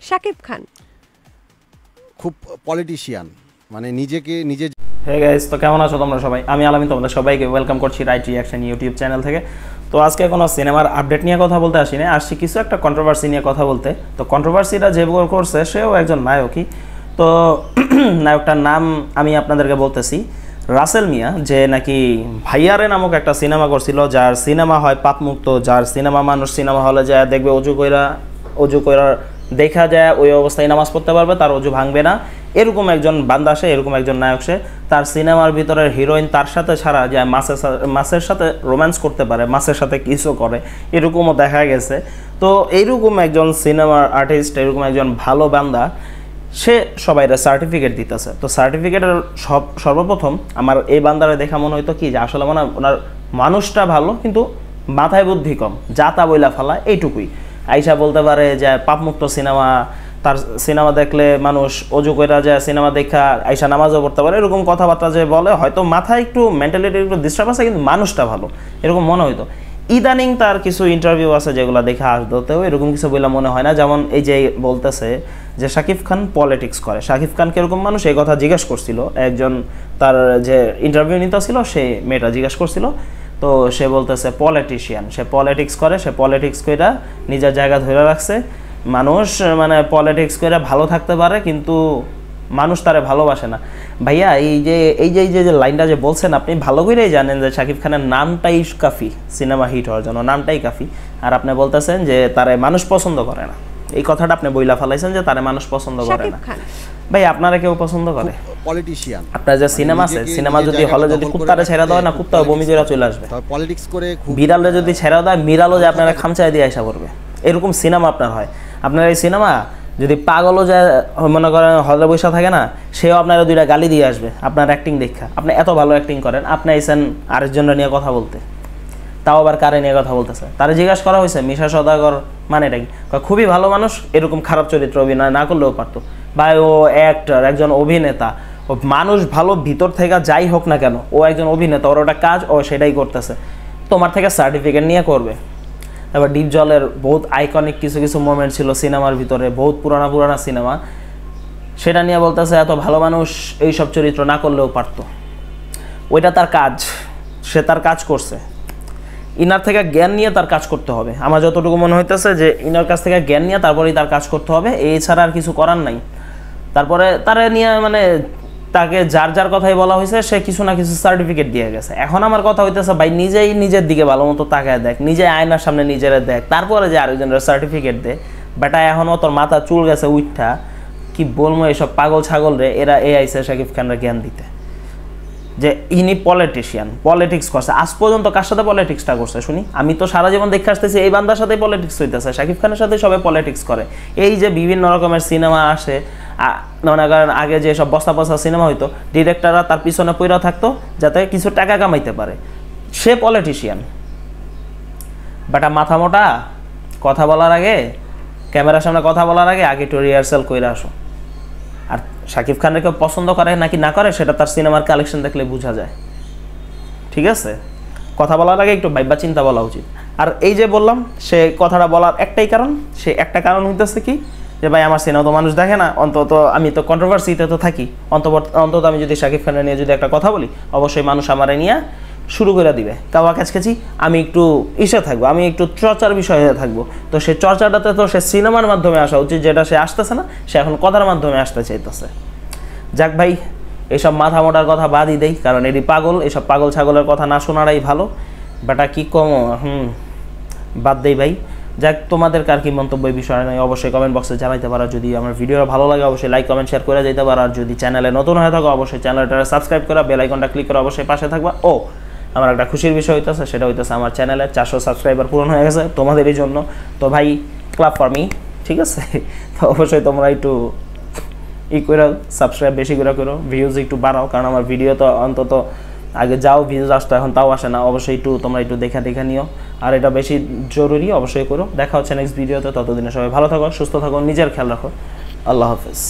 শাকিব খান খুব পলিটিশিয়ান, মানে নিজেকে নিজে। হে গাইস, তো কেমন আছো তোমরা সবাই? আমি আলামিন তোমাদের সবাইকে ওয়েলকাম করছি রাইট রিঅ্যাকশন ইউটিউব চ্যানেল থেকে। তো আজকে কোনো সিনেমার আপডেট নিয়ে কথা বলতে আসি না, আসছি কিছু একটা কন্ট্রোভার্সি নিয়ে কথা বলতে। তো কন্ট্রোভার্সিটা যে করছে সেও একজন নায়কই। তো নায়কটার নাম আমি আপনাদেরকে বলতেছি, রাসেল মিয়া, যে নাকি ভাইয়ারে নামক একটা সিনেমা করছিল, যার সিনেমা হয় পাপমুক্ত, যার সিনেমা মানুষ সিনেমা হলে যায় দেখবে অজু কইরা দেখা যায় ওই অবস্থায় নামাজ পড়তে পারবে, তার অজু ভাঙবে না, এরকম একজন বান্দা সে, এরকম একজন নায়ক সে। তার সিনেমার ভিতরের হিরোইন তার সাথে ছাড়া যায় মাছের সাথে রোম্যান্স করতে পারে, মাছের সাথে কিসও করে, এরকমও দেখা গেছে। তো এইরকম একজন সিনেমার আর্টিস্ট, এরকম একজন ভালো বান্দা, সে সবাইরা সার্টিফিকেট দিতেছে। তো সার্টিফিকেটের সর্বপ্রথম আমার এই বান্দারে দেখা মনে হইতো কি, যে আসলে মনে ওনার মানুষটা ভালো, কিন্তু মাথায় বুদ্ধি কম, যা তা বইলা ফেলা, এইটুকুই। আইসা বলতে পারে যে পাপমুক্ত সিনেমা, তার সিনেমা দেখলে মানুষ অজু কইরা যায়, সিনেমা দেখা আইসা নামাজও পড়তে পারে, এরকম কথাবার্তা যে বলে, হয়তো মাথায় একটু মেন্টালিটি একটু ডিস্টার্ব আছে, কিন্তু মানুষটা ভালো, এরকম মনে হইতো। ইদানিং তার কিছু ইন্টারভিউ আছে যেগুলো দেখে আসতেও এরকম কিছু বলে মনে হয় না। যেমন এই যে বলতেছে যে শাকিব খান পলিটিক্স করে, শাকিব খান কিরকম মানুষ এই কথা জিজ্ঞেস করছিল একজন, তার যে ইন্টারভিউ নিতে ছিল সে মেয়েটা জিজ্ঞেস করছিল। তো সে বলতেছে পলিটিশিয়ান, সে পলিটিক্স করে, সে পলিটিক্স কইরা নিজের জায়গা ধরে রাখছে। মানুষ মানে পলিটিক্স করে ভালো থাকতে পারে, কিন্তু মানুষ তারে ভালোবাসে না। ভাইয়া এই যে লাইনটা যে বলছেন, আপনি ভালো করেই জানেন যে শাকিব খানের নামটাই কাফি সিনেমা হিট হওয়ার জন্য, নামটাই কাফি। আর আপনি বলতেছেন যে তারে মানুষ পছন্দ করে না, এই কথাটা আপনি বইলা ফেলাইছেন যে তারে মানুষ পছন্দ করে না। ভাই আপনারা কেউ পছন্দ করে? পলিটিশিয়ান আপনার যে সিনেমা আছে, সিনেমা যদি হলে যদি কুত্তারে ছেড়া দেয় না, কুত্তাও বমি করে চলে আসবে। পলিটিক্স করে বিড়ালে যদি ছেড়া দেয়, বিড়ালও যে আপনারা খামচায় দিয়ে আসা করবে, এরকম সিনেমা আপনার হয়। আপনার এই সিনেমা যদি পাগলও যায়, মনে করেন হলে বৈশা থাকে না, সেও আপনারা দুইটা গালি দিয়ে আসবে আপনার অ্যাক্টিং দেখা। আপনি এত ভালো অ্যাক্টিং করেন, আপনি আইসেন আরেকজনের নিয়ে কথা বলতে, তাও আবার কারে নিয়ে কথা বলতেছে। তারা জিজ্ঞাসা করা হয়েছে মিশা সওদাগর মানে এটা কি, খুবই ভালো মানুষ, এরকম খারাপ চরিত্র অভিনয় না করলেও পারতো। বা ও অ্যাক্টর, একজন অভিনেতা, ও মানুষ ভালো ভিতর থেকে যাই হোক না কেন, ও একজন অভিনেতা, ওর ওটা কাজ, ও সেটাই করতেছে, তোমার থেকে সার্টিফিকেট নিয়ে করবে। তারপর ডিপ জলের বহুত আইকনিক কিছু কিছু মোমেন্ট ছিল সিনেমার ভিতরে, বহুত পুরানা সিনেমা, সেটা নিয়ে বলতেছে এত ভালো মানুষ এইসব চরিত্র না করলেও পারতো। ওইটা তার কাজ, সে তার কাজ করছে, ইনার থেকে জ্ঞান নিয়ে তার কাজ করতে হবে। আমার যতটুকু মনে হইতেছে যে ইনার কাছ থেকে জ্ঞান নিয়ে তারপরেই তার কাজ করতে হবে, এছাড়া আর কিছু করার নাই। তারপরে তারা নিয়ে মানে তাকে যার কথাই বলা হয়েছে, সে কিছু না কিছু সার্টিফিকেট দিয়ে গেছে। এখন আমার কথা হইতেছে, ভাই নিজেই নিজের দিকে ভালো মতো তাকায় দেখ, নিজে আয়নার সামনে নিজেরা দেখ, তারপরে যে আরেকজনের সার্টিফিকেট দে। বেটা এখনও তোর মাথা চুল গেছে উঠা, কি বলবো এইসব পাগল ছাগল রে, এরা আইসে শাকিব খানের জ্ঞান দিতে যে ইনি পলিটিশিয়ান, পলিটিক্স করছে। আজ পর্যন্ত কার সাথে পলিটিক্সটা করছে শুনি? আমি তো সারা জীবন দেখে আসতেছি এই বান্দার সাথে পলিটিক্স হইতেছে, শাকিব খানের সাথে সবাই পলিটিক্স করে। এই যে বিভিন্ন রকমের সিনেমা আসে, মনে করেন আগে যে সব বস্তা সিনেমা হইতো, ডিরেক্টররা তার পিছনে পইরা থাকতো যাতে কিছু টাকা কামাইতে পারে, সে পলিটিশিয়ান। বাটা মাথা মোটা, কথা বলার আগে, ক্যামেরার সামনে কথা বলার আগে একটু রিহার্সাল কইরা আসো। আর শাকিব খানের কেউ পছন্দ করে নাকি না করে, সেটা তার সিনেমার কালেকশন দেখলে বোঝা যায়, ঠিক আছে? কথা বলার আগে একটু ভাইবা চিন্তা বলা উচিত। আর এই যে বললাম, সে কথাটা বলার একটাই কারণ, সে একটা কারণ হইতেছে কি, যে ভাই আমার সিনেমা তো মানুষ দেখে না, অন্তত আমি তো কন্ট্রোভার্সিতে তো থাকি, অন্তত আমি যদি শাকিব খানের নিয়ে যদি একটা কথা বলি, অবশ্যই মানুষ আমারে নিয়ে শুরু করে দিবে কাওয়া কাছকাছি, আমি একটু থাকবো, আমি একটু চর্চার বিষয়ে থাকবো। তো সে চর্চাটাতে তো সে সিনেমার মাধ্যমে আসা উচিত, যেটা সে আসতেছে না, সে এখন কথার মাধ্যমে আসতে চাইতেছে। যাক ভাই, এইসব মাথা মোটার কথা বাদই দেই, কারণ এটি পাগল, এইসব পাগল ছাগলের কথা না শোনারাই ভালো। বাটা কি কম, বাদ দেই ভাই। যাক, তোমাদের কার কি মন্তব্য এই বিষয়ে নয় অবশ্যই কমেন্ট বক্সে জানাইতে পারো। যদি আমার ভিডিওটা ভালো লাগে অবশ্যই লাইক কমেন্ট শেয়ার করে যেতে পারো। আর যদি চ্যানেলে নতুন হয়ে থাকো অবশ্যই চ্যানেলটা সাবস্ক্রাইব করা, বেল আইকনটা ক্লিক করে অবশ্যই পাশে থাকবা। ও আমার একটা খুশির বিষয় হইতেছে, সেটা হইতেছে আমার চ্যানেলে 400 সাবস্ক্রাইবার পূরণ হয়ে গেছে তোমাদেরই জন্য। তো ভাই, ক্লাব ফর মি, ঠিক আছে? তো অবশ্যই তোমরা একটু করে সাবস্ক্রাইব বেশি করে করো, ভিউজ একটু বাড়াও, কারণ আমার ভিডিও তো অন্তত আগে যাও ভিউজ আসতো, এখন তাও আসে না। অবশ্যই তোমরা একটু দেখা নিও, আর এটা বেশি জরুরি, অবশ্যই করো। দেখা হচ্ছে নেক্সট ভিডিওতে, ততদিনে সবাই ভালো থাকো, সুস্থ থাকো, নিজের খেয়াল রাখো। আল্লাহ হাফেজ।